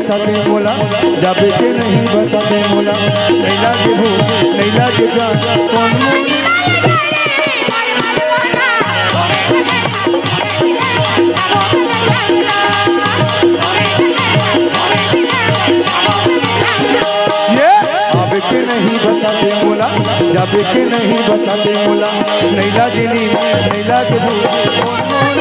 बताते मोला, जाबे के नहीं बताते मोला, नैला के भूख नैला के जान कौन के नहीं बताते मोला, जाबे के नहीं बताते मोला, नैला दिली नैला के भूख